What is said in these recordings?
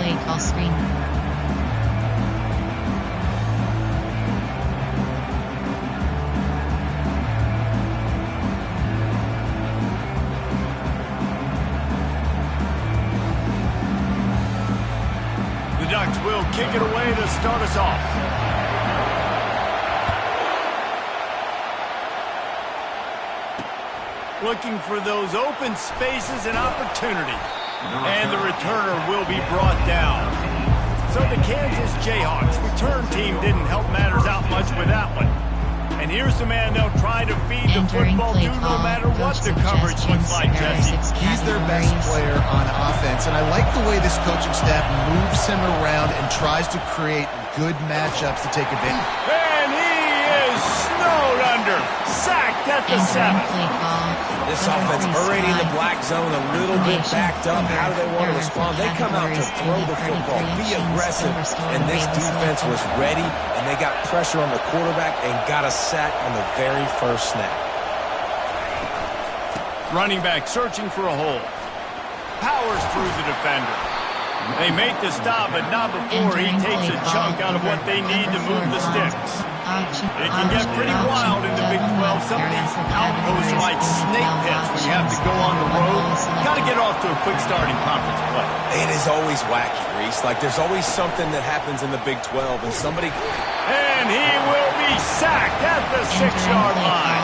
play call screen. The Ducks will kick it away to start us off. Looking for those open spaces and opportunity. And the returner will be brought down. So the Kansas Jayhawks return team didn't help matters out much with that one. And here's the man they'll try to feed the football to no matter what the coverage looks like, Jesse. He's their best player on offense, and I like the way this coaching staff moves him around and tries to create good matchups to take advantage. And he is snowed under. Sacked at the 7. This offense already in the black zone, a little bit backed up. How do they want to respond? They come out to throw the football, be aggressive, and this defense was ready, and they got pressure on the quarterback and got a sack on the very first snap. Running back searching for a hole. Powers through the defender. They make the stop, but not before he takes a chunk out of what they need to move the sticks. It can get pretty wild in the Big 12. Some of these outposts are like snake pits when you have to go on the road. Got to get off to a quick start in conference play. It is always wacky, Reese. Like there's always something that happens in the Big 12, and somebody... And he will be sacked at the 6-yard line.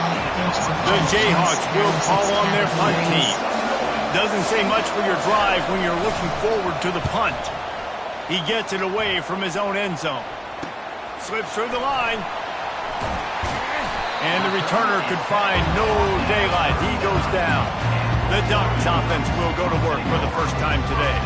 The Jayhawks will call on their punt team. Doesn't say much for your drive when you're looking forward to the punt. He gets it away from his own end zone. Slips through the line. And the returner could find no daylight. He goes down. The Ducks offense will go to work for the first time today.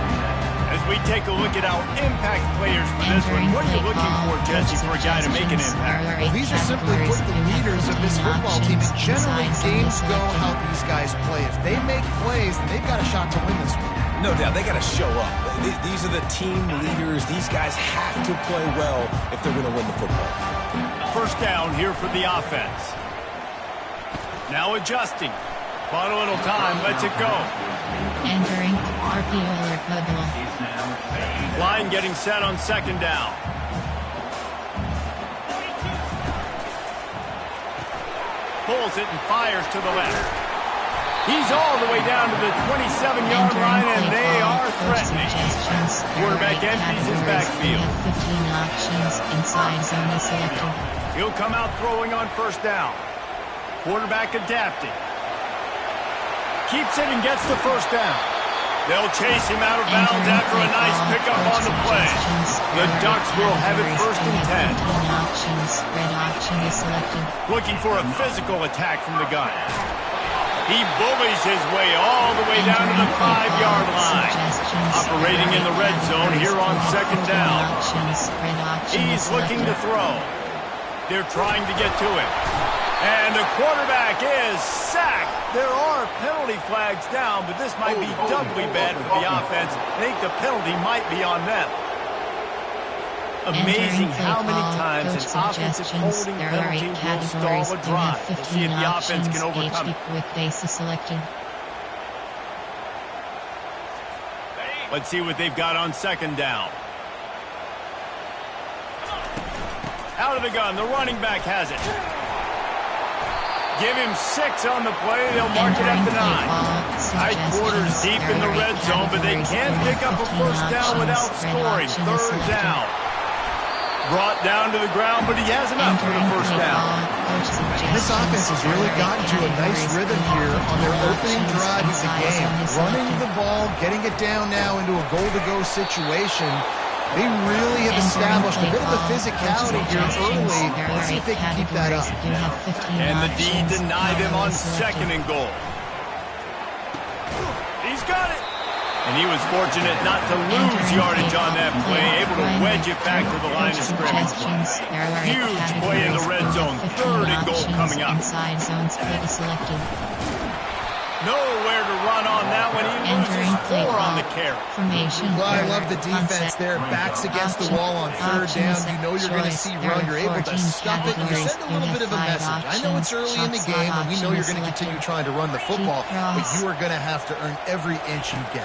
As we take a look at our impact players for this one, what are you looking for, Jesse, for a guy to make an impact? Well, these are simply put the leaders of this football team. And generally, games go how these guys play. If they make plays, then they've got a shot to win this one. No doubt, they got to show up. These are the team leaders. These guys have to play well if they're going to win the football. First down here for the offense. Now adjusting. Bought a little time. Lets it go. Entering RPO alert mode. Line getting set on second down. Pulls it and fires to the left. He's all the way down to the 27-yard line, and they are threatening. Quarterback empties his backfield. 15 options inside zone selected. He'll come out throwing on first down. Quarterback adapting. Keeps it and gets the first down. They'll chase him out of bounds after a nice pickup on the play. The Ducks will have it first and 10. Red option is selected. Looking for a physical attack from the gun. He bullies his way all the way down to the 5-yard line. Operating in the red zone here on second down. He's looking to throw. They're trying to get to him. And the quarterback is sacked. There are penalty flags down, but this might be doubly bad for the offense. I think the penalty might be on them. Amazing how many times an offensive holding penalty will stall a drive. We'll see if the offense can overcome it. With bases selected. Let's see what they've got on second down. Out of the gun, the running back has it. Give him 6 on the play. They'll mark it at the 9. Tight quarters deep in the red zone, but they can't pick up a first down without scoring. Third down. Brought down to the ground, but he has enough for the first down. This offense has really gotten to a nice rhythm here on their opening drive of the game. Running the ball, getting it down now into a goal-to-go situation. They really have established a bit of the physicality here early. Let's see if they can keep that up. And the D denied him on second and goal. He's got it. And he was fortunate not to lose yardage on that play, able to wedge it back to the line of scrimmage. Huge play in the red zone, third and goal coming up. Nowhere to run on that one. He loses 4 on the carry. Well, I love the defense there. Backs against the wall on third down. You know you're going to see run. You're able to stuff it. You send a little bit of a message. I know it's early in the game, and we know you're going to continue trying to run the football, but you are going to have to earn every inch you get.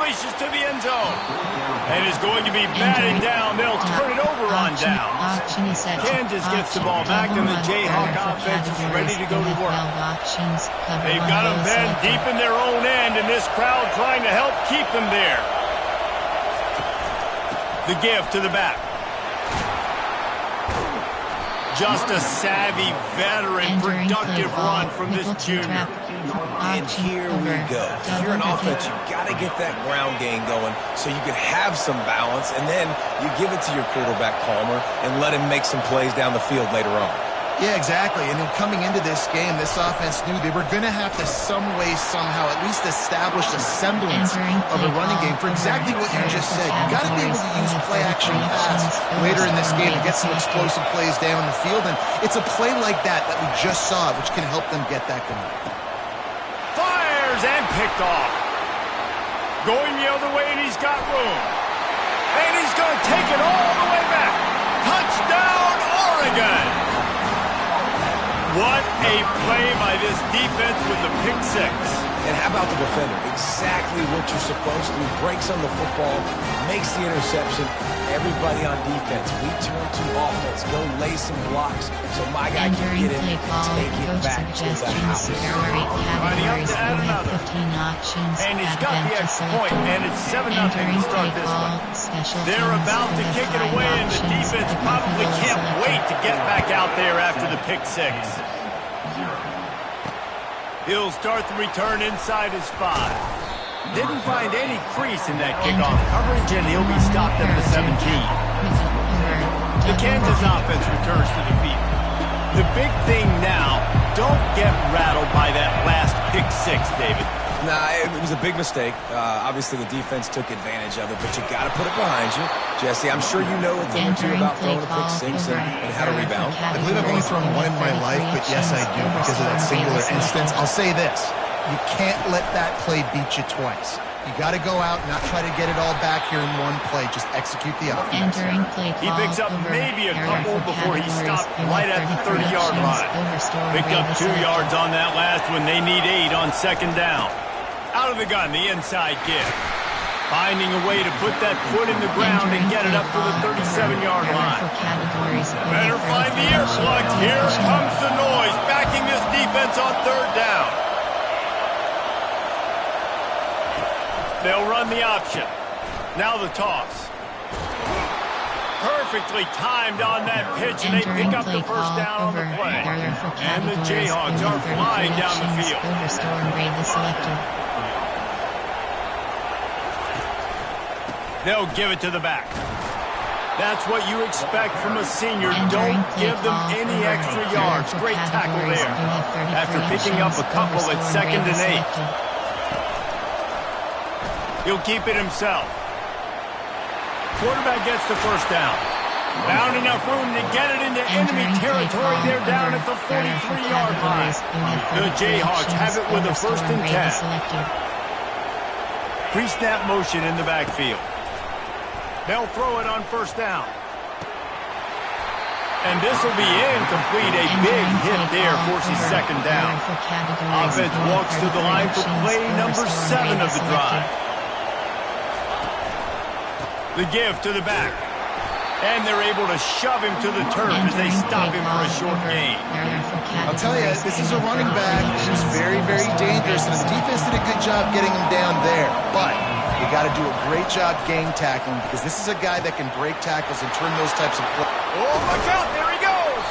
races to the end zone. And is going to be batted down. They'll turn it over on downs. Kansas gets the ball back, and the Jayhawk offense is ready to go to work. They've got them bent deep in their own end, and this crowd trying to help keep them there. The give to the back. Just a savvy, veteran, productive run from this junior. And here we go. If you're an offense, you've got to get that ground game going so you can have some balance, and then you give it to your quarterback, Palmer, and let him make some plays down the field later on. Yeah, exactly. And then coming into this game, this offense knew they were going to have to some way, somehow, at least establish a semblance of a running game for exactly what you just said. You got to be able to use play-action pass later in this game to get some explosive plays down the field. And it's a play like that we just saw, which can help them get that going. Fires and picked off. Going the other way, and he's got room. And he's going to take it all the way back. Touchdown, Oregon! What a play by this defense with the pick six. And how about the defender? Exactly what you're supposed to do. Breaks on the football, makes the interception. Everybody on defense, we turn to offense. Go lay some blocks so my guy can get in and take it back to the house. Running up to add another. And he's got the extra point, and it's 7-0 to start this one. They're about to kick it away, and the defense probably can't wait to get back out there after the pick six. He'll start the return inside his 5. Didn't find any crease in that kickoff coverage, and he'll be stopped at the 17. The Kansas offense returns to the field. The big thing now, don't get rattled by that last pick six, David. Nah, it was a big mistake. Obviously, the defense took advantage of it, but you got to put it behind you. Jesse, I'm sure you know a thing or two about throwing a pick six and how to rebound. I believe I've only thrown one in my life, but yes, I do because of that singular instance. I'll say this. You can't let that play beat you twice. You got to go out and not try to get it all back here in one play. Just execute the offense. He picks up maybe a couple before he stopped right at the 30-yard line. Picked up 2 yards on that last one. They need 8 on second down. Out of the gun, the inside give. Finding a way to put that foot in the ground and get it up to the 37-yard line. Better find the earplugs. Here comes the noise, backing this defense on third down. They'll run the option. Now the toss. Perfectly timed on that pitch, and they pick up the first down on the play. And the Jayhawks are flying down the field. They'll give it to the back. That's what you expect from a senior. Don't give them any extra yards. Great tackle there. After picking up a couple at 2nd and 8. He'll keep it himself. Quarterback gets the first down. Found enough room to get it into enemy territory. They're down at the 43-yard line. The Jayhawks have it with a 1st and 10. Pre-snap motion in the backfield. They'll throw it on first down. And this will be incomplete. A big hit there forces second down. Offense walks to the line for play number 7 of the drive. The give to the back. And they're able to shove him to the turf as they stop him for a short gain. I'll tell you, this is a running back who's very, very dangerous, and the defense did a good job getting him down there. But you got to do a great job game tackling because this is a guy that can break tackles and turn those types of plays. Oh, look out, there he goes!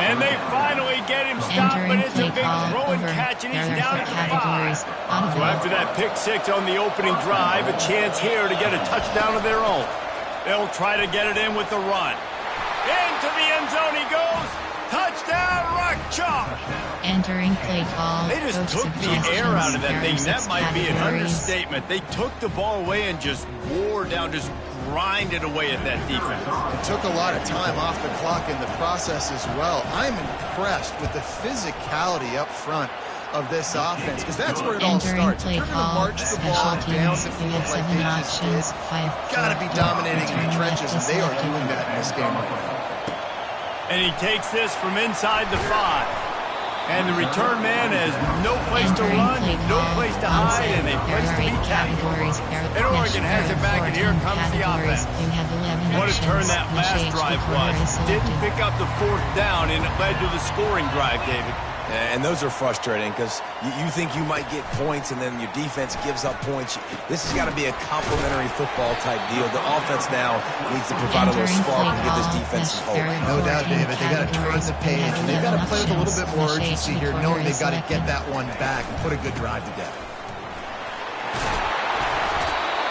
And they finally get him stopped, but it's a big throw and catch, and he's down at the 5. So after that pick six on the opening drive, a chance here to get a touchdown of their own. They'll try to get it in with the run. Into the end zone he goes. Touchdown, Rock Chalk. Entering play call. They just took the air out of that thing. That might be an understatement. They took the ball away and just wore down, just grinded away at that defense. It took a lot of time off the clock in the process as well. I'm impressed with the physicality up front of this offense because that's where it all starts. If you're going to march the ball down the field like they just did, got to be dominating in the trenches, and they are doing that in this game right now. And he takes this from inside the 5. And the return man has no place to run, no place to hide, and a place to be tackled. And Oregon has it back, and here comes the offense. What a turn that last drive was. Didn't pick up the fourth down, and it led to the scoring drive, David. And those are frustrating because you think you might get points and then your defense gives up points. This has got to be a complementary football type deal. The offense now needs to provide a little spark and give this defense some hope. No doubt, David. They got to turn the page. And they've got to play with a little bit more urgency here, knowing they've got to get that one back and put a good drive together.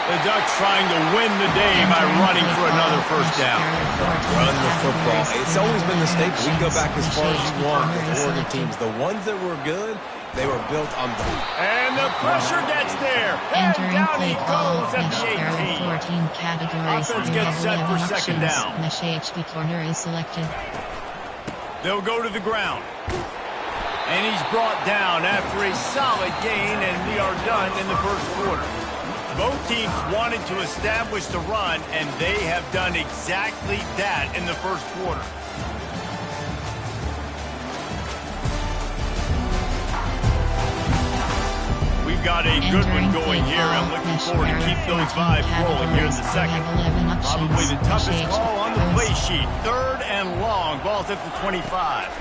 The Ducks trying to win the day by running for another first down. Run the football. It's always been the staple. We can go back as far as you want with the Oregon teams. The ones that were good, they were built on the... And the pressure gets there. And down he goes at the 18. Offense gets set for second down. The corner is selected. They'll go to the ground. And he's brought down after a solid gain, and we are done in the first quarter. Both teams wanted to establish the run, and they have done exactly that in the first quarter. We've got a good one going here. I'm looking forward to keep those vibes rolling here in the second. Probably the toughest call on the play sheet. 3rd and long. Ball's at the 25.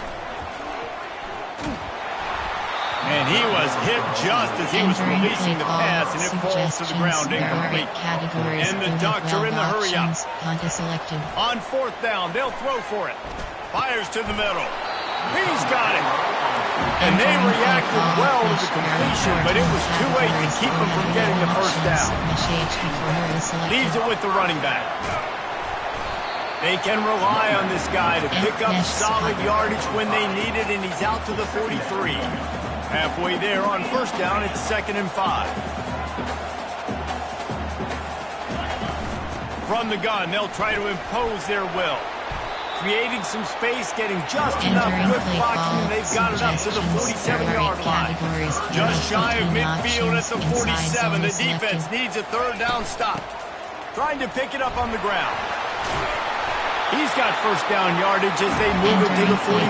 And he was hit just as he was releasing the pass, and it falls to the ground incomplete. And the Ducks are in the hurry-up. On 4th down, they'll throw for it. Fires to the middle. He's got it. And they reacted well to the completion, but it was too late to keep them from getting the first down. Leaves it with the running back. They can rely on this guy to pick up solid yardage when they need it, and he's out to the 43. Halfway there on first down, it's 2nd and 5. From the gun, they'll try to impose their will. Creating some space, getting just enough good blocking, and they've got it up to the 47-yard line. Just shy of midfield at the 47. The defense needs a 3rd down stop. Trying to pick it up on the ground. He's got first down yardage as they move it to the 44.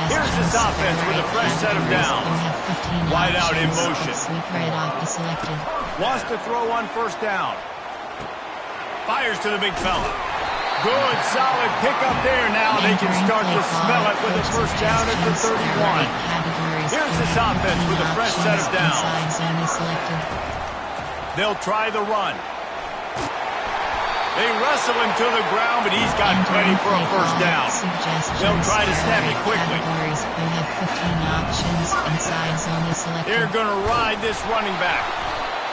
Here's this offense with a fresh set of downs. Wide out in motion. Wants to throw on first down. Fires to the big fella. Good, solid pickup there. Now they can start to smell it with a first down at the 31. Here's this offense with a fresh set of downs. They'll try the run. They wrestle him to the ground, but he's got plenty for a first down. They'll try to snap it quickly. They're going to ride this running back.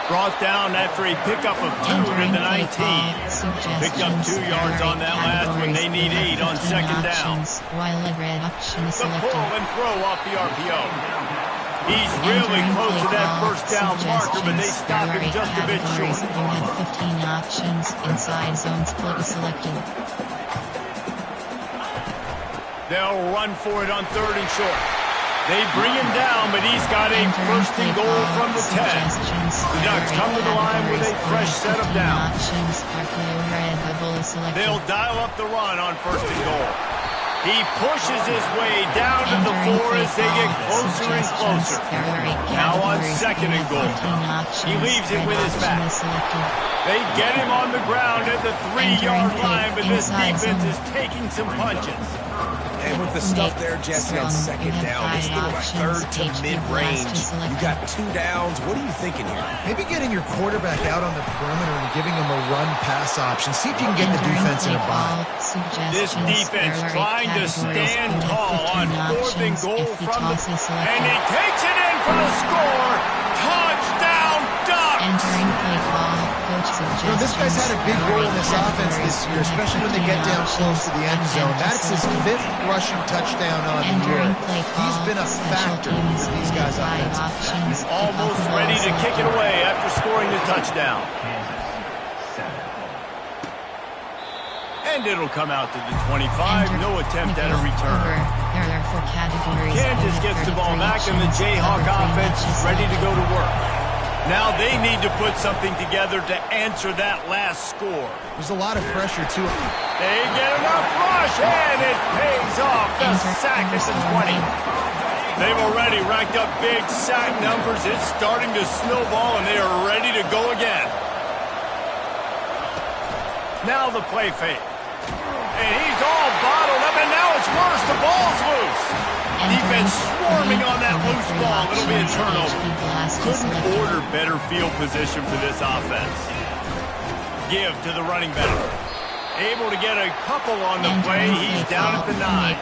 Brought down after a pickup of 2 to the 19. Picked up 2 yards on that last one. They need 8 on second down. The pull and throw off the RPO. He's really close to that first down marker, but they stop him just a bit short. 15 options. Inside zone split is selected. They'll run for it on 3rd and short. They bring him down, but he's got a 1st and goal from the 10. The Ducks come to the line with a fresh set of downs. They'll dial up the run on 1st and goal. He pushes his way down to the 4 as they get closer and closer. Now on 2nd and goal. He leaves it with his back. They get him on the ground at the 3-yard line, but this defense is taking some punches. And with the stuff there, Jesse, on 2nd down, it's still like 3rd to mid-range. You got 2 downs. What are you thinking here? Maybe getting your quarterback out on the perimeter and giving him a run-pass option. See if you can get the defense in a bind. This defense trying to stand tall on 4th and goal from the... And he takes it in for the score. Touchdown, Ducks! This guy's had a big role in this offense this year, especially when they get down close to the end zone. That's his 5th rushing touchdown on the year. He's been a factor for these guys offensively. Almost ready to kick it away after scoring the touchdown. And it'll come out to the 25. No attempt at a return. Kansas gets the ball back, and the Jayhawk offense is ready to go to work. Now they need to put something together to answer that last score. There's a lot of pressure, too. They get enough rush, and it pays off. The sack is the 20. They've already racked up big sack numbers. It's starting to snowball, and they are ready to go again. Now the play fake. And he's all bottled up, and now it's worse. The ball's loose. Defense swarming on that loose ball. It'll be a turnover. Couldn't order better field position for this offense. Give to the running back. Able to get a couple on the play. He's down at the 9.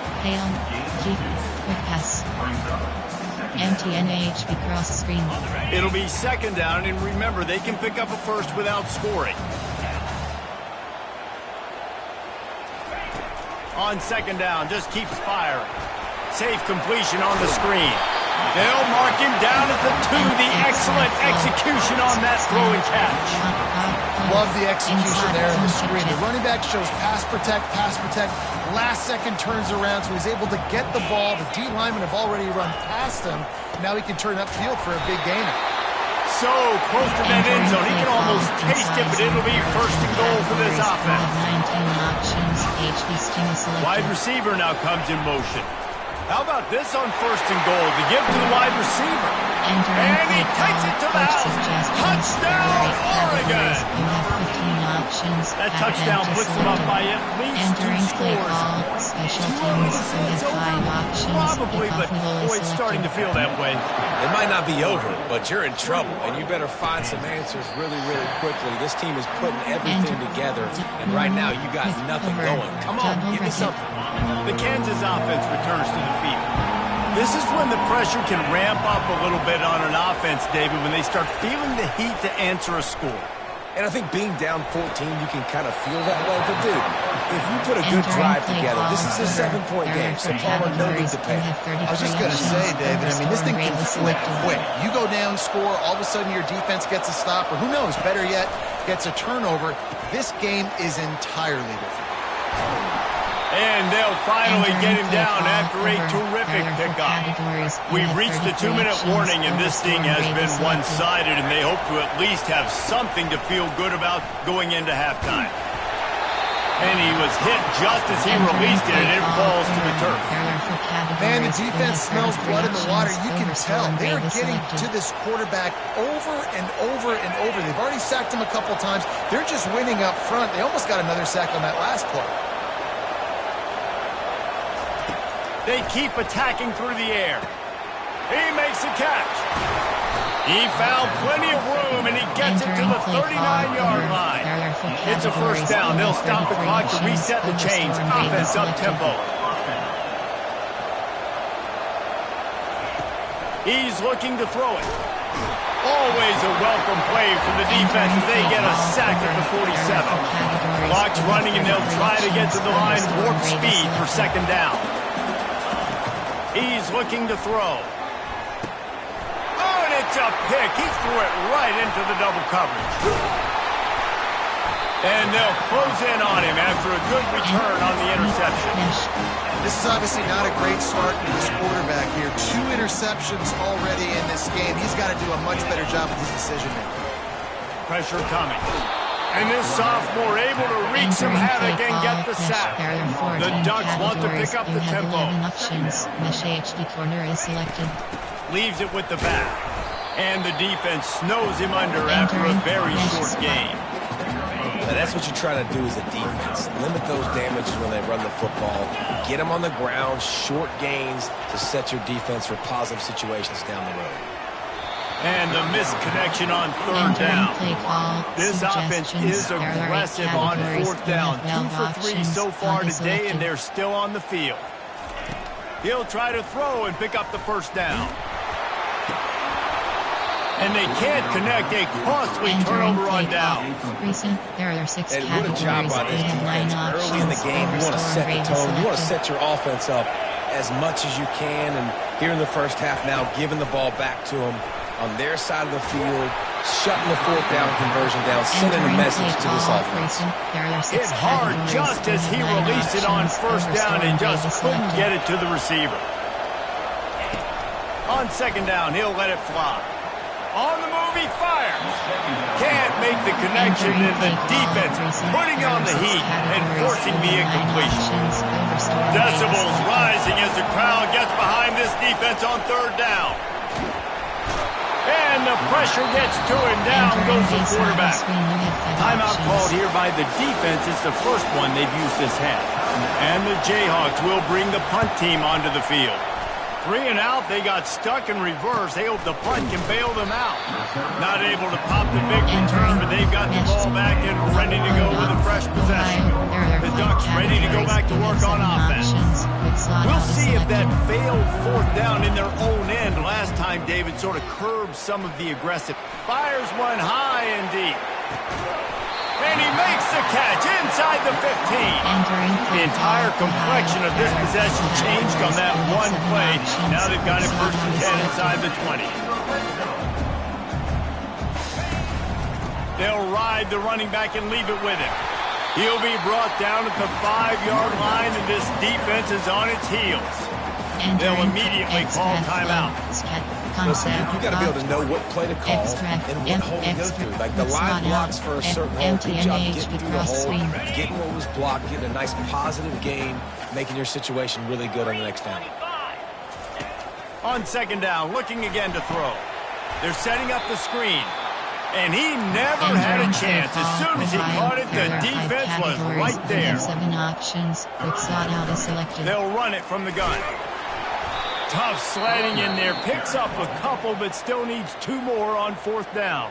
MTNHB cross screen. It'll be second down, and remember, they can pick up a first without scoring. On second down, just keeps firing. Safe completion on the screen. They'll mark him down at the 2. The excellent execution on that throw and catch. Love the execution there in the screen. The running back shows pass protect. Last second turns around, so he's able to get the ball. The D linemen have already run past him. Now he can turn upfield for a big gainer. So close to that end zone. He can almost taste it, but it'll be first and goal for this offense. Wide receiver now comes in motion. How about this on first and goal? To give to the wide receiver. And he takes it to the house. Touchdown, Oregon! That touchdown puts them up by at least 2 scores. Probably, but boy, it's starting to feel that way. It might not be over, but you're in trouble, and you better find some answers really, really quickly. This team is putting everything together, and right now you got nothing going. Come on, give me something. The Kansas offense returns to the field. This is when the pressure can ramp up a little bit on an offense, David, when they start feeling the heat to answer a score. And I think being down 14, you can kind of feel that way. But, dude, if you put a good drive together, this is a 7-point game, so Palmer, no need to pay. I was just going to say, David, I mean, this thing can flip quick. You go down, score, all of a sudden your defense gets a stop, or who knows, better yet, gets a turnover. This game is entirely different. And they'll finally get him down after a terrific pickup. We've reached the 2-minute warning, and this thing has been one-sided, and they hope to at least have something to feel good about going into halftime. And he was hit just as he released it, and it falls to the turf. Man, the defense smells blood in the water. You can tell. They are getting to this quarterback over and over and over. They've already sacked him a couple times. They're just winning up front. They almost got another sack on that last play. They keep attacking through the air. He makes a catch. He found plenty of room, and he gets it to the 39-yard line. It's a first down. They'll stop the clock to reset the chains. Offense up-tempo. He's looking to throw it. Always a welcome play for the defense as they get a sack at the 47. Clock's running, and they'll try to get to the line warp speed for second down. He's looking to throw. Oh, and it's a pick. He threw it right into the double coverage. And they'll close in on him after a good return on the interception. This is obviously not a great start for this quarterback here. 2 interceptions already in this game. He's got to do a much better job with his decision-making. Pressure coming. And this sophomore able to wreak some havoc and get the sack. The Ducks want to pick up the tempo. Leaves it with the back. And the defense snows him under after a very short game. Now that's what you try to do as a defense. Limit those damages when they run the football. Get them on the ground, short gains to set your defense for positive situations down the road. And the missed connection on third down. This offense is aggressive on fourth down. 2 for 3 so far today, and they're still on the field. He'll try to throw and pick up the first down. And they can't connect. A costly turnover on down. There are 6 and what a job by this defense. Early in the game, you want to set the tone. You want to set your offense up as much as you can. And here in the first half now, giving the ball back to them on their side of the field, shutting the fourth down conversion down, sending a message to this offense. Hit hard just as he released it on first down and just couldn't get it to the receiver. On second down, he'll let it fly. On the move, he fires. Can't make the connection, and the defense putting on the heat and forcing the incompletion. Decibels rising as the crowd gets behind this defense on third down. And the pressure gets to him. Down goes the quarterback. Timeout called here by the defense. It's the first one they've used this half. And the Jayhawks will bring the punt team onto the field. 3 and out, they got stuck in reverse. They hope the punt can bail them out. Not able to pop the big return, but they've got the ball back and ready to go with a fresh possession. The Ducks ready to go back to work on offense. We'll see if that failed fourth down in their own end. Last time, David sort of curbed some of the aggressive. Fires one high and deep. And he makes the catch inside the 15. The entire complexion of this possession changed on that one play. Now they've got it 1st and 10 inside the 20. They'll ride the running back and leave it with him. He'll be brought down at the 5-yard line, and this defense is on its heels. They'll immediately call timeout. Listen, you got to be able to know what play to call and what hole to go through. Like the line blocks for a certain hole. Good job getting through the hole, getting what was blocked, getting a nice positive gain, making your situation really good on the next down. On 2nd down, looking again to throw. They're setting up the screen. And he never had a chance. As soon as he caught it, the defense was right there. 7 options with Sawdell is selected. They'll run it from the gun. Tough sledding in there. Picks up a couple, but still needs 2 more on 4th down.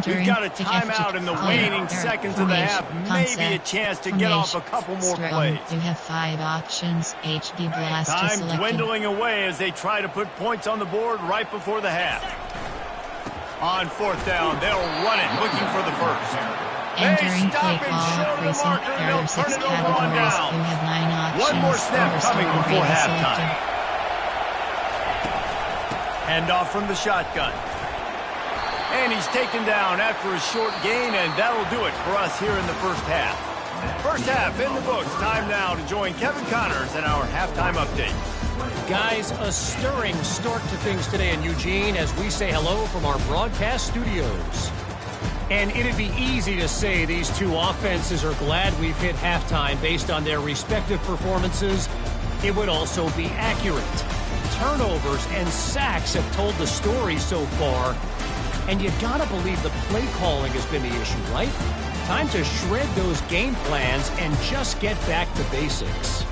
We've got a timeout in the waning seconds of the half. Maybe a chance to get off a couple more plays. You have 5 options. HB Blast is selected. Time dwindling away as they try to put points on the board right before the half. On 4th down, they'll run it, looking for the first. Entering play call, recent error 6 categories. You have 9 options. One more snap coming before halftime. Handoff from the shotgun. And he's taken down after a short gain, and that'll do it for us here in the first half. First half in the books. Time now to join Kevin Connors in our halftime update. Guys, a stirring start to things today in Eugene as we say hello from our broadcast studios. And it'd be easy to say these two offenses are glad we've hit halftime based on their respective performances. It would also be accurate. Turnovers and sacks have told the story so far. And you gotta believe the play calling has been the issue, right? Time to shred those game plans and just get back to basics.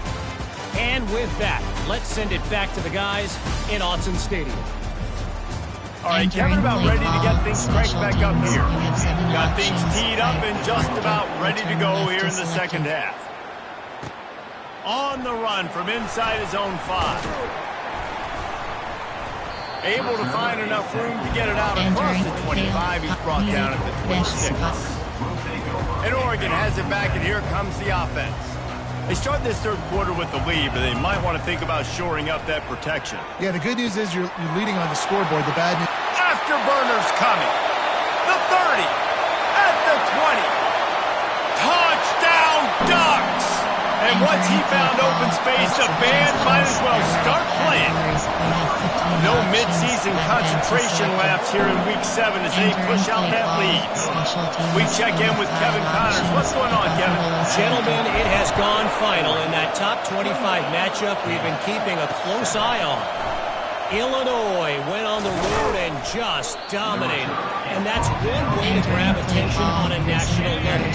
And with that, let's send it back to the guys in Autzen Stadium. All right, Kevin, about ready to get things cranked back up here. Got things teed up and just about ready to go here in the second half. On the run from inside his own 5. Able to find enough room to get it out across the 25. He's brought down at the 26. And Oregon has it back, and here comes the offense. They start this third quarter with the lead, but they might want to think about shoring up that protection. Yeah, the good news is you're leading on the scoreboard. The bad news... Afterburners coming. The 30. At the 20. Touchdown Ducks! And once he found open space, the band might as well start playing. No mid-season concentration laps here in Week 7 as they push out that lead. We check in with Kevin Connors. What's going on, Kevin? Gentlemen, it has gone final in that top 25 matchup we've been keeping a close eye on. Illinois went on the road and just dominated. And that's one way to grab attention on a national level.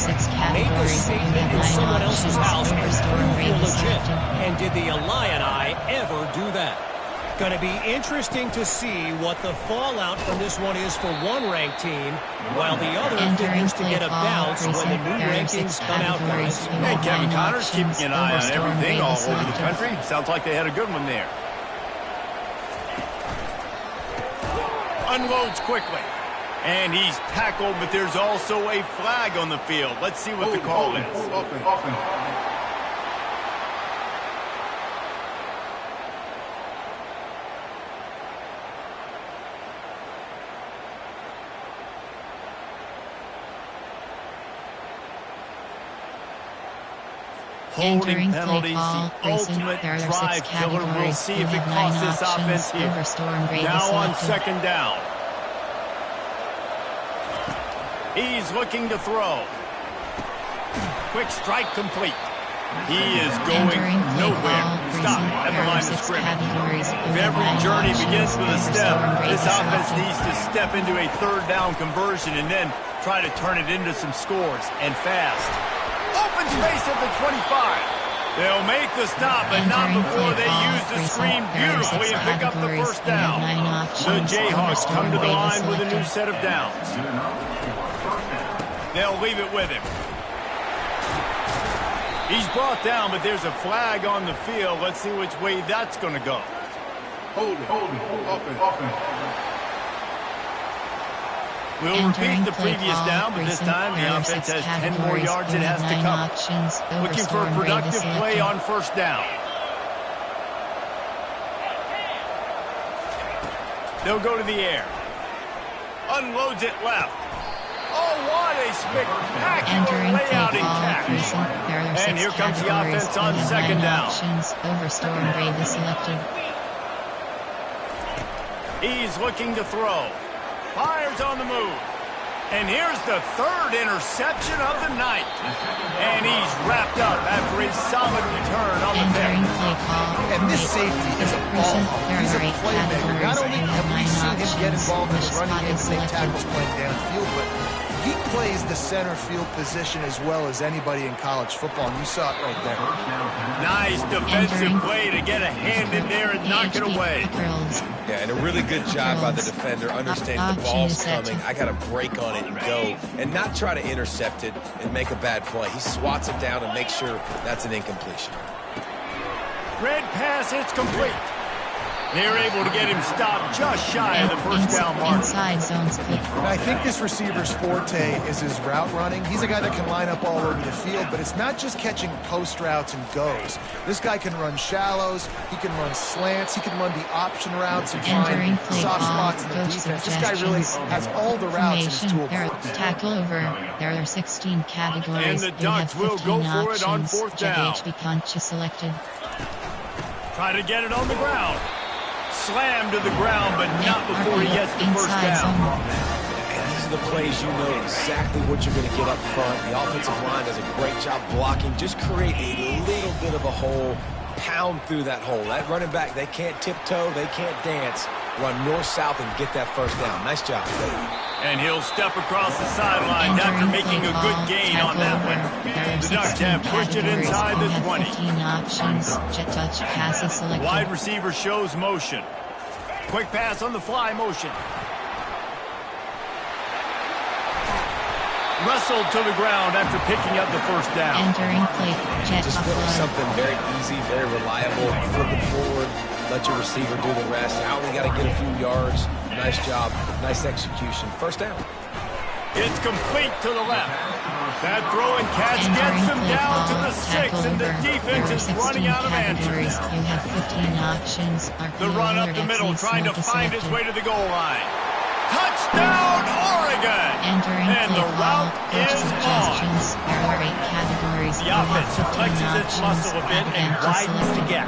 Make a statement in someone else's house and prove you're legit. And did the Illini ever do that? Going to be interesting to see what the fallout from this one is for one ranked team, while the other figures to get a bounce when the new rankings come out, guys. Hey, Kevin Connors keeping an eye on everything all over the country. Sounds like they had a good one there. Unloads quickly. And he's tackled, but there's also a flag on the field. Let's see what the call is. Holding penalties, the ultimate drive killer. We'll see if it costs this offense here. Now on second down. He's looking to throw. Quick strike complete. He is going nowhere. Stop at the line of scrimmage. If every journey begins with a step, this offense needs to step into a third down conversion and then try to turn it into some scores, and fast. Open space at the 25. They'll make the stop, but not before they use the screen beautifully and pick up the first down. The Jayhawks come to the line with a new set of downs. They'll leave it with him. He's brought down, but there's a flag on the field. Let's see which way that's going to go. Hold it. We'll repeat the previous down, but this time the offense has 10 more yards it has to cover. Looking for a productive play on first down. They'll go to the air. Unloads it left. Oh, what a spectacular layout in catch. And here comes the offense on second down. He's looking to throw. Fires on the move. And here's the third interception of the night. And he's wrapped up after a solid return on the pick. And this safety is a ball. He's a playmaker. Not only have we seen him get involved in the running game and make tackles playing downfield, but he plays the center field position as well as anybody in college football, and you saw it right there. Nice defensive play to get a hand in there and knock it away. Yeah, and a really good job by the defender, understanding the ball's coming. I got to break on it and go, and not try to intercept it and make a bad play. He swats it down and makes sure that's an incompletion. Red pass, it's complete. They're able to get him stopped just shy of the first down mark. And I think this receiver's forte is his route running. He's a guy that can line up all over the field, but it's not just catching post routes and goes. This guy can run shallows, he can run slants, he can run the option routes and find soft spots in the defense. This guy really has all the routes in his toolbox. Tackle over. There are 16 categories. And the Ducks will go for it on fourth down. Selected. Try to get it on the ground. Slam to the ground, but not before he gets the first down. And these are the plays you know exactly what you're going to get up front. The offensive line does a great job blocking. Just create a little bit of a hole, pound through that hole. That running back, they can't tiptoe, they can't dance. Run north-south and get that first down. Nice job. And he'll step across the sideline after making a good gain on that one. The Ducks have pushed it inside the 20. Wide receiver shows motion. Quick pass on the fly motion. Wrestled to the ground after picking up the first down. Just something very easy, very reliable. Flip it forward. Let your receiver do the rest. Now we got to get a few yards. Nice job. Nice execution. First down. It's complete to the left. That throw and catch gets them down to the 6, and the defense is running out of answers. You have 15 options. The run up the middle, trying to find its way to the goal line. Touchdown, Oregon! And the route is on. The offense flexes its muscle a bit and widens the gap.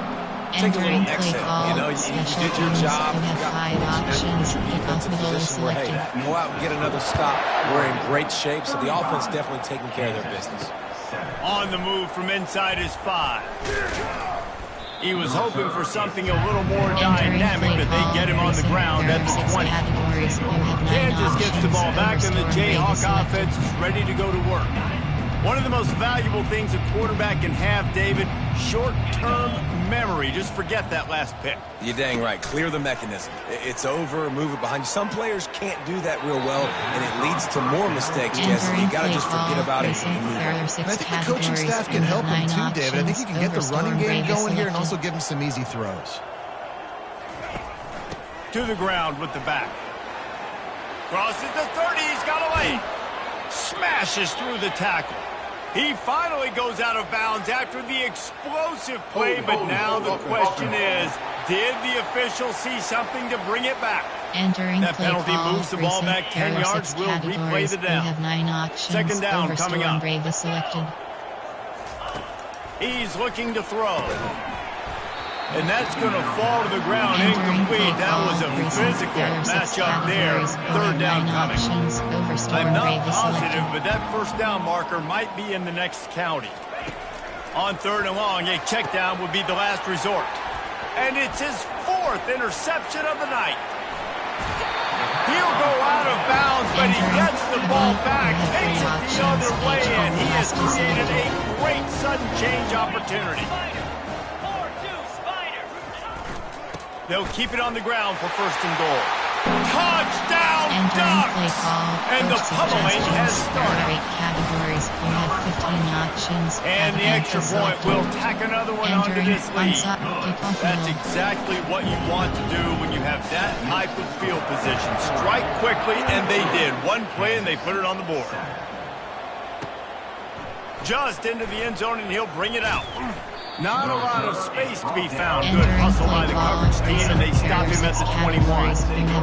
Take a little exit. You know, you did your job. You got 5 options. defensive position where, hey, go out and get another stop. We're in great shape, so the offense definitely taking care of their business. On the move from inside his 5. He was hoping for something a little more dynamic, but they get him on the ground at the 20. Kansas gets the ball back, and the Jayhawk offense is ready to go to work. One of the most valuable things a quarterback can have, David, short-term memory. Just forget that last pick. You're dang right. Clear the mechanism. It's over, move it behind you. Some players can't do that real well, and it leads to more mistakes, Jesse. You got to just forget about it and move on. And I think the coaching staff can help him too, David. I think he can get the running game going here and also give him some easy throws. To the ground with the back. Crosses the 30. He's got a lane. Smashes through the tackle. He finally goes out of bounds after the explosive play, but now the question is, did the official see something to bring it back? That penalty moves the ball back 10 yards. We'll replay the down. Second down coming up. He's looking to throw. And that's going to fall to the ground incomplete. That was a physical matchup there. Third down coming. I'm not positive, but that first down marker might be in the next county. On 3rd and long, a check down would be the last resort. And it's his 4th interception of the night. He'll go out of bounds, but he gets the ball back, takes it the other way, and he has created a great sudden change opportunity. They'll keep it on the ground for 1st and goal. Touchdown, Ducks! And the pummeling has started. And the extra point will tack another one onto this lead. That's exactly what you want to do when you have that type of field position. Strike quickly, and they did. One play, and they put it on the board. Just into the end zone, and he'll bring it out. Not a lot of space to be found. Good hustle by the coverage team, and they stop him at the 21.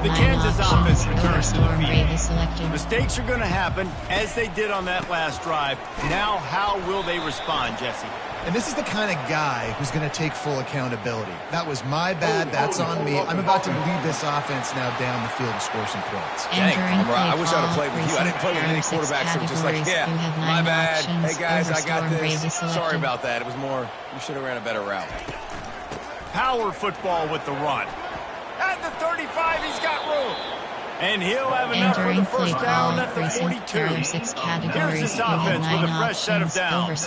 The Kansas offense returns to the field. Mistakes are going to happen, as they did on that last drive. Now, how will they respond, Jesse? And this is the kind of guy who's going to take full accountability. That was my bad. That's on me. I'm about to lead this offense now down the field and score some points. Dang, I wish I would have played with you. I didn't play with any quarterbacks that were just like, yeah, my bad. Hey, guys, I got this. Sorry about that. It was more, you should have ran a better route. Power football with the run. At the 35, he's got room. And he'll have enough for the first down at the 42. Here's this offense with a fresh set of downs.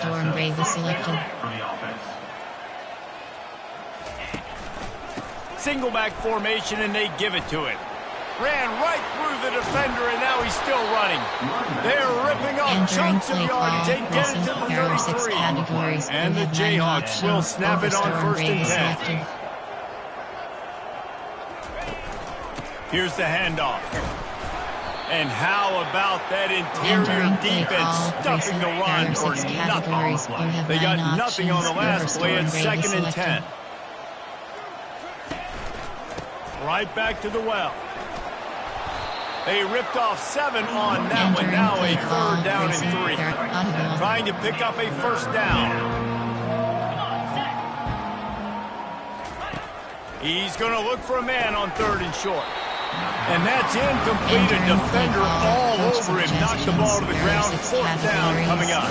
Single back formation, and they give it to him. Ran right through the defender, and now he's still running. They're ripping off chunks of yardage. They get it to the 33. And the Jayhawks will snap it on 1st and 10. Here's the handoff. And how about that interior defense stuffing the run for nothing? They got nothing on the last play at 2nd and 10. Right back to the well. They ripped off 7 on that one. Now a 3rd down and 3. Trying to pick up a 1st down. He's going to look for a man on 3rd and short. And that's incomplete. A defender all over him. Knocked the ball to the ground. 4th down coming up.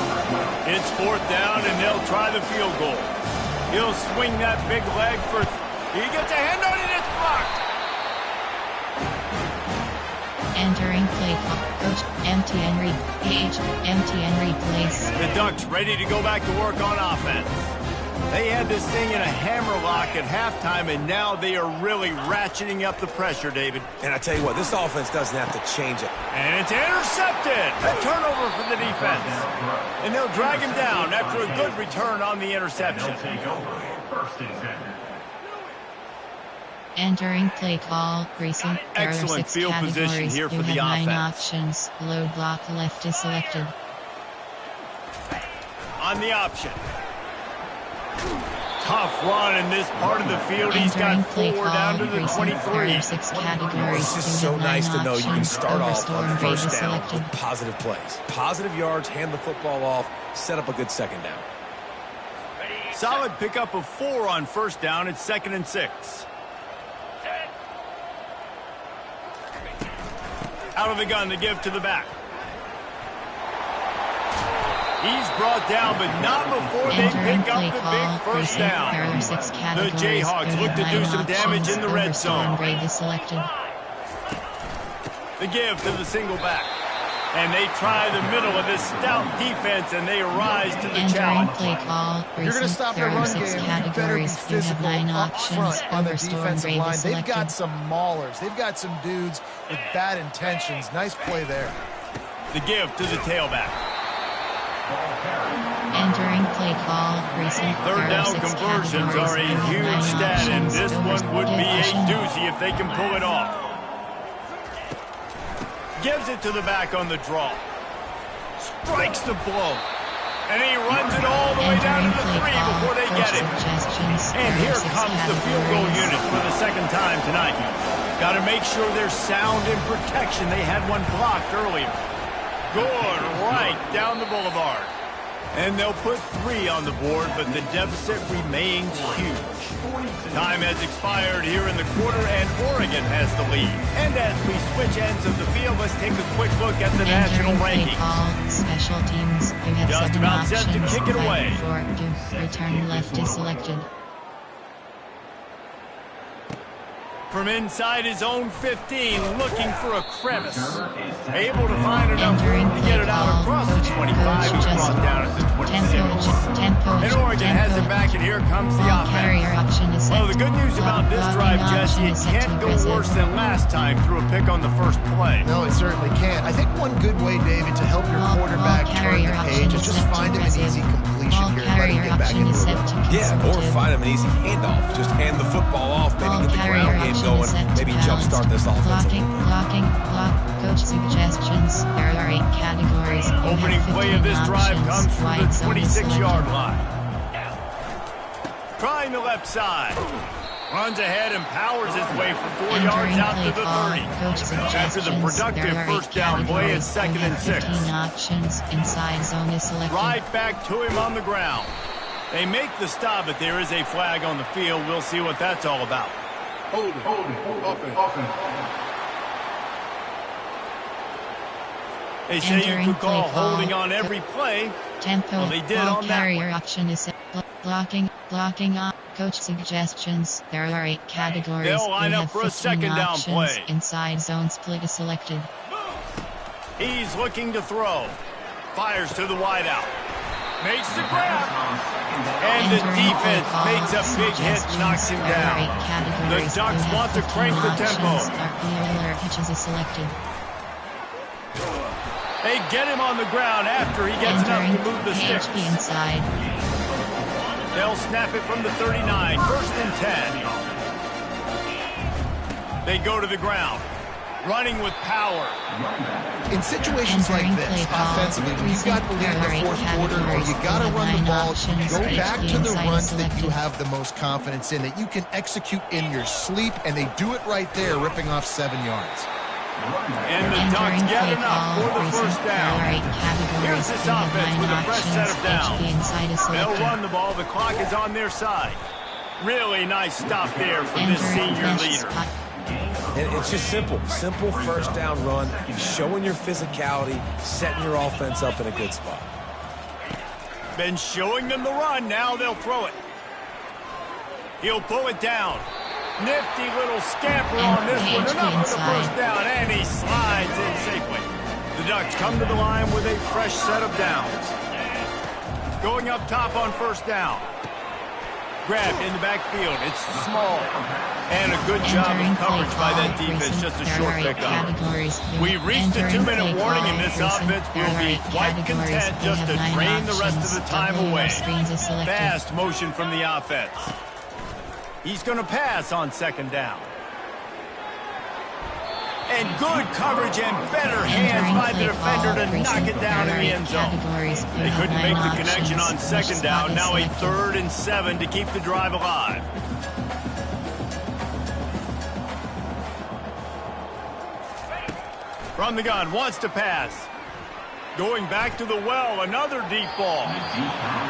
It's 4th down, and they'll try the field goal. He'll swing that big leg for... He gets a hand on it. It's blocked. Entering play clock. Coach MTN read. Page MTN replace. The Ducks ready to go back to work on offense. They had this thing in a hammerlock at halftime, and now they are really ratcheting up the pressure, David. And I tell you what, this offense doesn't have to change it. And it's intercepted. A turnover for the defense. And they'll drag him down after a good return on the interception. Entering play call. Recent excellent field position here for the offense. 9 options. Low block left is selected. On the option. Tough run in this part of the field. He's got 4 down to the 23. It's just so nice to know you can start off on 1st down with positive plays. Positive yards, hand the football off, set up a good 2nd down. Solid pickup of 4 on 1st down. It's 2nd and 6. Out of the gun to give to the back. He's brought down, but not before they pick up the big 1st down. The Jayhawks look to do some damage in the red zone. The give to the single back. And they try the middle of this stout defense, and they rise to the challenge. You're going to stop the run game. You better be physical up front on their defensive line. They've got some maulers. They've got some dudes with bad intentions. Nice play there. The give to the tailback. Entering play call. Recent 3rd down conversions are a huge stat, and this one would be a doozy if they can pull it off. Gives it to the back on the draw. Strikes the blow. And he runs it all the way down to the 3 before they get it. And here comes the field goal unit for the 2nd time tonight. Got to make sure they're sound in protection. They had one blocked earlier. Good, right down the boulevard. And they'll put 3 on the board, but the deficit remains huge. Time has expired here in the quarter, and Oregon has the lead. And as we switch ends of the field, let's take a quick look at the national rankings. Special teams, you have Just 7 about set to options. kick it away. 5, 4, 2, return left is selected. From inside his own 15, looking for a crevice. Able to find enough room to get it out across the 25. He's brought down at the 26. And Oregon has it back, and here comes the offense. Well, the good news about this drive, Jesse, it can't go worse than last time through a pick on the first play. No, it certainly can't. I think one good way, David, to help your quarterback turn the page is just find him an easy completion here and let him get back into it. Yeah, or find him an easy handoff. Just hand the football off, maybe get the ground game going, maybe jumpstart this offense. Blocking, coach suggestions. There are 8 categories. Opening play of this drive comes from the 26-yard line. Trying the left side. Runs ahead and powers his way for 4 yards out to the 30. After the productive first down play, it's 2nd and 6. Options. Inside zone is selected. Right back to him on the ground. They make the stop, but there is a flag on the field. We'll see what that's all about. Hold it. Offense. They say you could call holding on every play. Tempo. Well, they did on that Carrier one. option is blocking on. Coach suggestions. There are 8 categories. They'll line We up have for a 15 2nd down options. play. Inside zone split is selected. He's looking to throw. Fires to the wideout. Makes the grab. And the defense makes a big hit and knocks him down. The Ducks want to crank the tempo. Pitches is selected. They get him on the ground after he gets enough to move the sticks. Inside. They'll snap it from the 39. 1st and 10. They go to the ground. Running with power. In situations like this, offensively, when you've got the lead in the fourth quarter or you got to run the ball, go back to the runs that you have the most confidence in, that you can execute in your sleep, and they do it right there, ripping off 7 yards. And the Ducks get enough for the first down. Here's this offense with a fresh set of downs. They'll run the ball. The clock is on their side. Really nice stop there from this senior leader. And it's just simple first down run, showing your physicality, setting your offense up in a good spot. Been showing them the run, now they'll throw it. He'll pull it down. Nifty little scamper on this one, enough for the first down, and he slides in safely. The Ducks come to the line with a fresh set of downs. Going up top on first down. Grabbed in the backfield. It's small. And a good job of coverage by that defense. Just a short pickup. We've reached the 2-minute warning, and this offense will be quite content just to drain the rest of the time away. Fast motion from the offense. He's going to pass on 2nd down. And good coverage and better hands by the defender to knock it down in the end zone. They couldn't make the connection on 2nd down. Now a 3rd and 7 to keep the drive alive. From the gun, wants to pass. Going back to the well, another deep ball.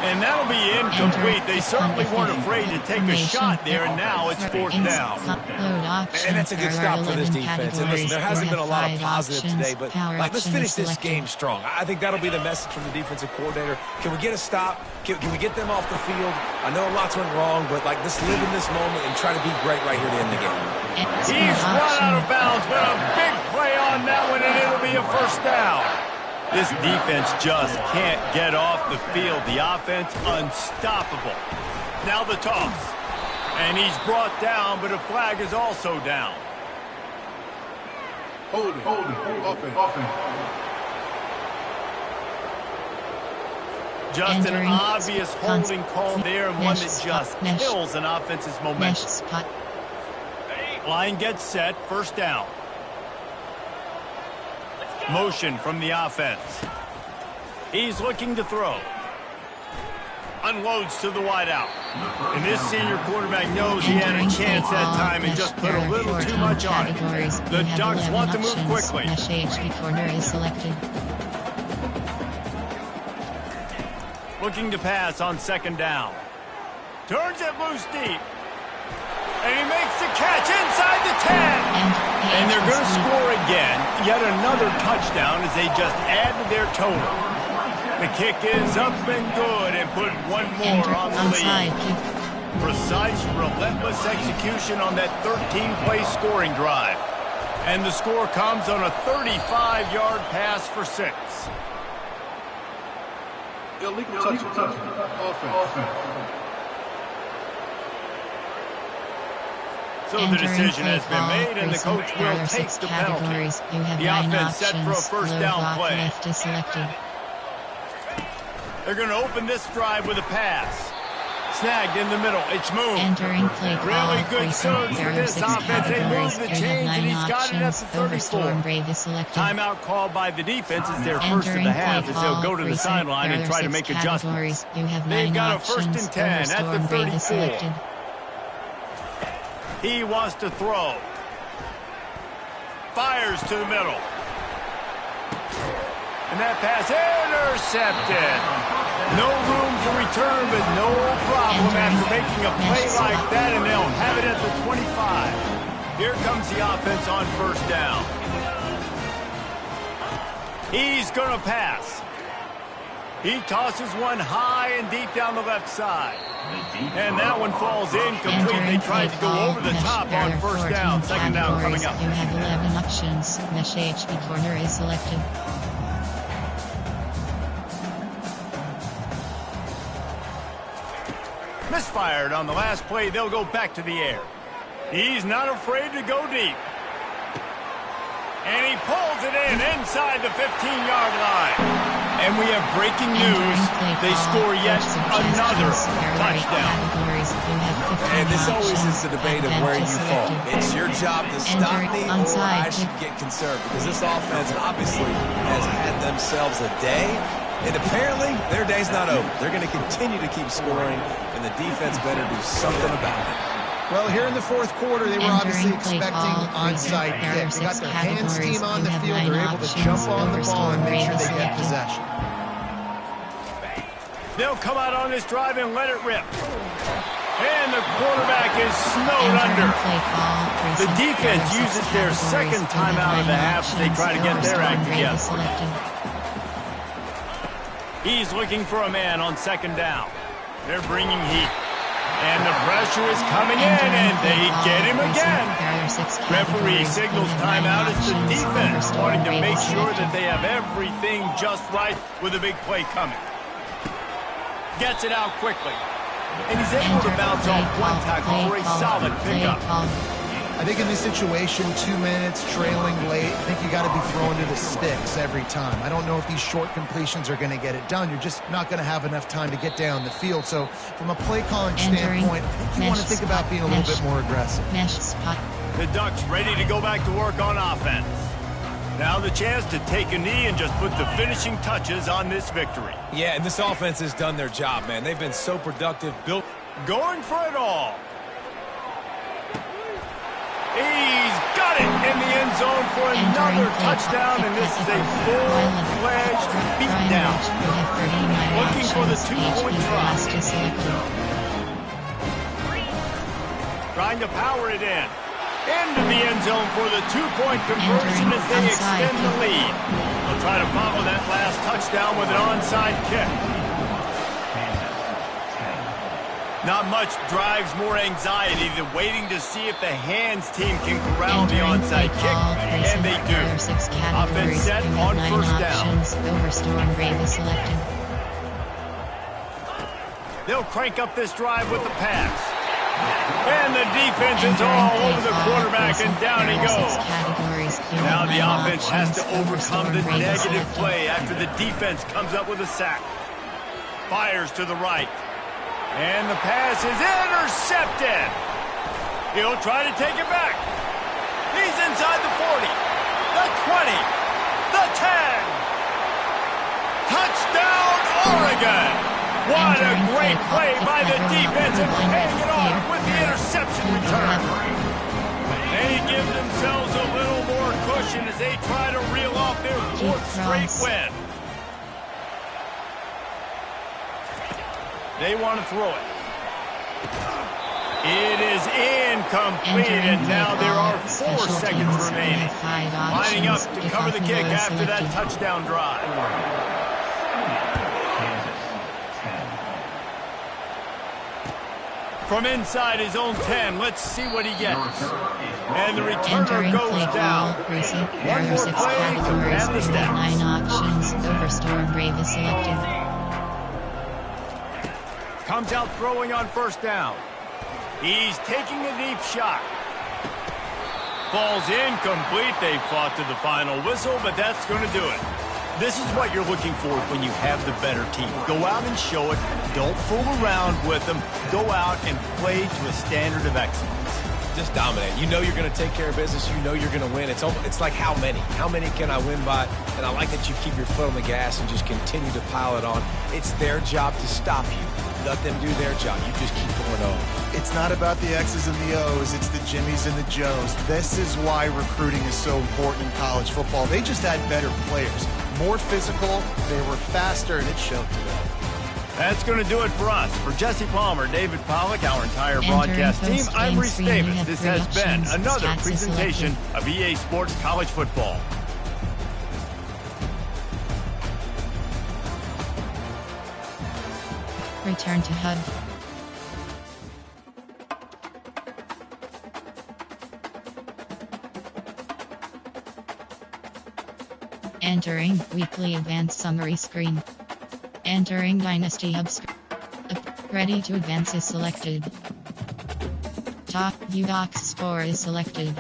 And that'll be incomplete. They certainly weren't afraid to take a shot there, and now it's 4th down. And that's a good stop for this defense. And listen, there hasn't been a lot of positive today, but let's finish this game strong. I think that'll be the message from the defensive coordinator. Can we get a stop? Can we get them off the field? I know lots went wrong, but let's live in this moment and try to be great right here to end the game. He's run out of bounds, but a big play on that one, and it'll be a first down. This defense just can't get off the field. The offense unstoppable. Now the toss. And he's brought down, but a flag is also down. Hold it. Offense. Just an obvious holding call there, and one that just kills an offense's momentum. Line gets set, first down. Motion from the offense. He's looking to throw. Unloads to the wideout. And this senior quarterback knows he had a chance that time and just put a little too much on it. The Ducks want to move quickly. Looking to pass on second down. Turns it loose deep. And he makes the catch inside the 10. And they're going to score again. Yet another touchdown as they just add to their total. The kick is up and good and put one more on the lead. Precise, relentless execution on that 13-play scoring drive. And the score comes on a 35-yard pass for 6. Illegal touch. Offense. So the decision has been made, and the coach will take the penalty. The offense set for a first down play. They're going to open this drive with a pass. Snagged in the middle. It's moved. Entering play call, really good surge for this offense. They move the chains, and he's got it at the 34. Timeout called by the defense. It's their first of the half as they'll go to the sideline and try to make adjustments. They've got a 1st and 10 at the 34. He wants to throw. Fires to the middle. And that pass intercepted. No room to return, but no problem after making a play like that, and they'll have it at the 25. Here comes the offense on first down. He's going to pass. He tosses one high and deep down the left side. And that one falls incomplete. They tried to go over the top on first down. Second down coming up. You have 11 options. Mesh HB corner is selected. Misfired on the last play. They'll go back to the air. He's not afraid to go deep. And he pulls it in inside the 15-yard line. And we have breaking news. They score yet another touchdown. And this always is the debate of where you fall. It's your job to stop me, or I should get concerned, because this offense obviously has had themselves a day. And apparently, their day's not over. They're going to continue to keep scoring, and the defense better do something about it. Well, here in the fourth quarter, they were obviously expecting onside kick. They got their hands team on the field. They're able to jump on the ball and make sure they get possession. They'll come out on this drive and let it rip. And the quarterback is snowed under. The defense uses their second timeout of the half as they try to get their act together. He's looking for a man on second down. They're bringing heat. And the pressure is coming in, and they get him again. Referee signals timeout as the defense wanting to make sure that they have everything just right with a big play coming. Gets it out quickly. And he's able to bounce off one tackle for a solid pickup. I think in this situation, 2 minutes, trailing late, I think you got to be throwing to the sticks every time. I don't know if these short completions are going to get it done. You're just not going to have enough time to get down the field. So from a play calling standpoint, I think you want to think about being a little bit more aggressive. The Ducks ready to go back to work on offense. Now the chance to take a knee and just put the finishing touches on this victory. Yeah, and this offense has done their job, man. They've been so productive, built. Going for it all. He's got it in the end zone for another touchdown, and this is a full-fledged beatdown. Looking for the two-point try. Trying to power it in. Into the end zone for the two-point conversion as they extend the lead. They'll try to follow that last touchdown with an onside kick. Not much drives more anxiety than waiting to see if the hands team can corral the onside kick, and they do. Offense set on first down. They'll crank up this drive with the pass. And the defense is all over the quarterback, and down he goes. Now the offense has to overcome the negative play after the defense comes up with a sack. Fires to the right. And the pass is intercepted. He'll try to take it back. He's inside the 40, the 20, the 10. Touchdown, Oregon. What a great play by the defense and paying it off with the interception return. They give themselves a little more cushion as they try to reel off their fourth straight win. They want to throw it. It is incomplete, and now there are 4 seconds remaining. Lining up to cover the kick after that touchdown drive. From inside his own 10, let's see what he gets. And the returner goes down. One more play and the stats. 9 options. Overstorm Brave is selected. Comes out throwing on first down. He's taking a deep shot. Falls incomplete. They fought to the final whistle, but that's going to do it. This is what you're looking for when you have the better team. Go out and show it. Don't fool around with them. Go out and play to a standard of excellence. Just dominate. You know you're going to take care of business. You know you're going to win. It's like how many? How many can I win by? And I like that you keep your foot on the gas and just continue to pile it on. It's their job to stop you. Let them do their job. You just keep going on. It's not about the X's and the O's. It's the Jimmies and the Joes. This is why recruiting is so important in college football. They just had better players. More physical. They were faster, and it showed today. That's going to do it for us. For Jesse Palmer, David Pollack, our entire broadcast team, I'm Reese Davis. This has been another presentation of EA Sports College Football. Return to HUD. Entering Weekly Advanced Summary screen. Entering Dynasty Hub screen. Ready to advance is selected. Top UDocs score is selected.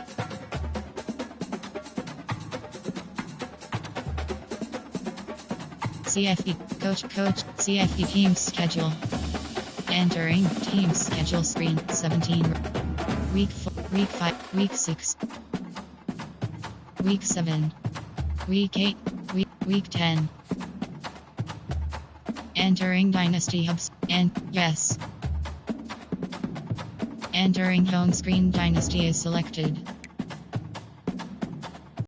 CFP Coach CFP team schedule. Entering team schedule screen 17. Week 4, Week 5, Week 6, Week 7, Week 8, Week 10. Entering Dynasty Hubs and yes. Entering home screen Dynasty is selected.